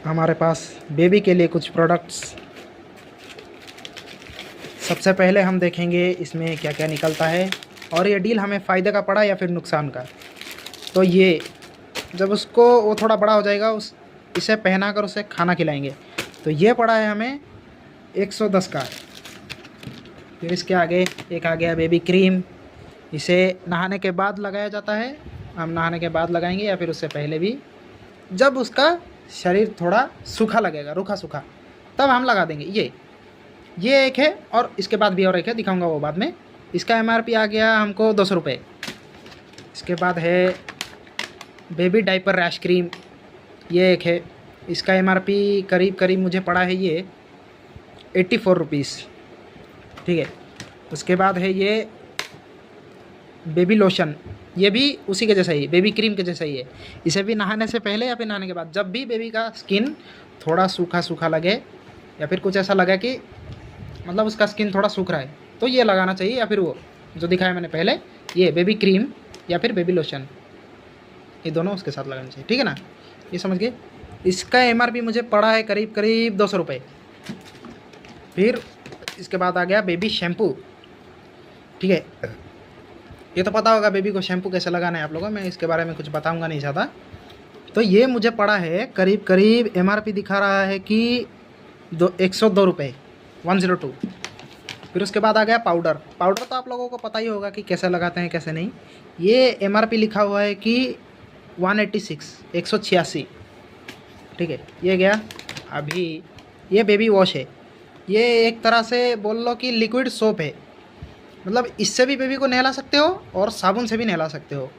हमारे पास बेबी के लिए कुछ प्रोडक्ट्स। सबसे पहले हम देखेंगे इसमें क्या क्या निकलता है और ये डील हमें फ़ायदे का पड़ा या फिर नुकसान का। तो ये जब उसको वो थोड़ा बड़ा हो जाएगा इसे पहना कर उसे खाना खिलाएंगे। तो ये पड़ा है हमें 110 का। फिर इसके आगे एक आ गया बेबी क्रीम। इसे नहाने के बाद लगाया जाता है। हम नहाने के बाद लगाएंगे या फिर उससे पहले भी, जब उसका शरीर थोड़ा सूखा लगेगा, रूखा सूखा, तब हम लगा देंगे। ये एक है और इसके बाद भी और एक है, दिखाऊंगा वो बाद में। इसका MRP आ गया हमको 200 रुपये। इसके बाद है बेबी डाइपर रैश क्रीम, ये एक है। इसका MRP करीब करीब मुझे पड़ा है ये 84 रुपीज़। ठीक है। उसके बाद है ये बेबी लोशन, ये भी उसी के जैसा ही, बेबी क्रीम के जैसा ही है। इसे भी नहाने से पहले या फिर नहाने के बाद, जब भी बेबी का स्किन थोड़ा सूखा सूखा लगे या फिर कुछ ऐसा लगे कि मतलब उसका स्किन थोड़ा सूख रहा है, तो ये लगाना चाहिए। या फिर वो जो दिखाया मैंने पहले, ये बेबी क्रीम या फिर बेबी लोशन, ये दोनों उसके साथ लगाना चाहिए। ठीक है ना, ये समझ गए। इसका MRP मुझे पड़ा है करीब करीब 200 रुपये। फिर इसके बाद आ गया बेबी शैम्पू। ठीक है, ये तो पता होगा बेबी को शैम्पू कैसे लगाना है आप लोगों को, मैं इसके बारे में कुछ बताऊंगा नहीं ज़्यादा। तो ये मुझे पड़ा है करीब करीब, MRP दिखा रहा है कि 102 रुपये, 102। फिर उसके बाद आ गया पाउडर। पाउडर तो आप लोगों को पता ही होगा कि कैसे लगाते हैं कैसे नहीं। ये MRP लिखा हुआ है कि 186, 186। ठीक है, ये गया। अभी ये बेबी वॉश है, ये एक तरह से बोल लो कि लिक्विड सोप है। मतलब इससे भी बेबी को नहला सकते हो और साबुन से भी नहला सकते हो,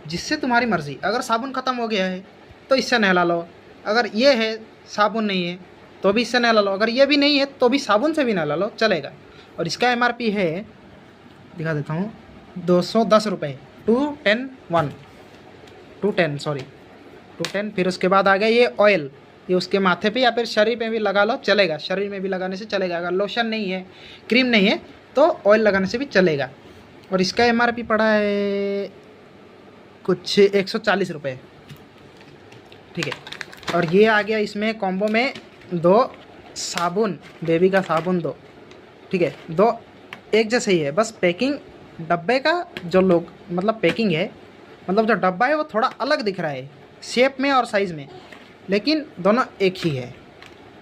जिससे तुम्हारी मर्ज़ी। अगर साबुन ख़त्म हो गया है तो इससे नहला लो, अगर ये है साबुन नहीं है तो भी इससे नहला लो, अगर ये भी नहीं है तो भी साबुन से भी नहला लो, चलेगा। और इसका MRP है, दिखा देता हूँ, 210 रुपये। 210। फिर उसके बाद आ गया ये ऑयल, ये उसके माथे पे या फिर शरीर पे भी लगा लो, चलेगा। शरीर में भी लगाने से चलेगा। अगर लोशन नहीं है, क्रीम नहीं है, तो ऑयल लगाने से भी चलेगा। और इसका MRP पड़ा है कुछ 140 रुपये। ठीक है। और ये आ गया इसमें कॉम्बो में 2 साबुन, बेबी का साबुन 2। ठीक है, 2 एक जैसे ही है, बस पैकिंग डब्बे का जो लोग मतलब पैकिंग है, मतलब जो डब्बा है वो थोड़ा अलग दिख रहा है शेप में और साइज़ में, लेकिन दोनों एक ही है।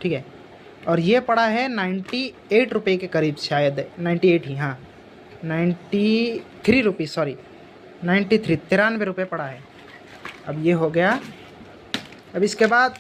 ठीक है। और ये पड़ा है 98 रुपये के करीब, शायद 98 ही, हाँ 93 रुपीज़, सॉरी 93 रुपये पड़ा है। अब ये हो गया। अब इसके बाद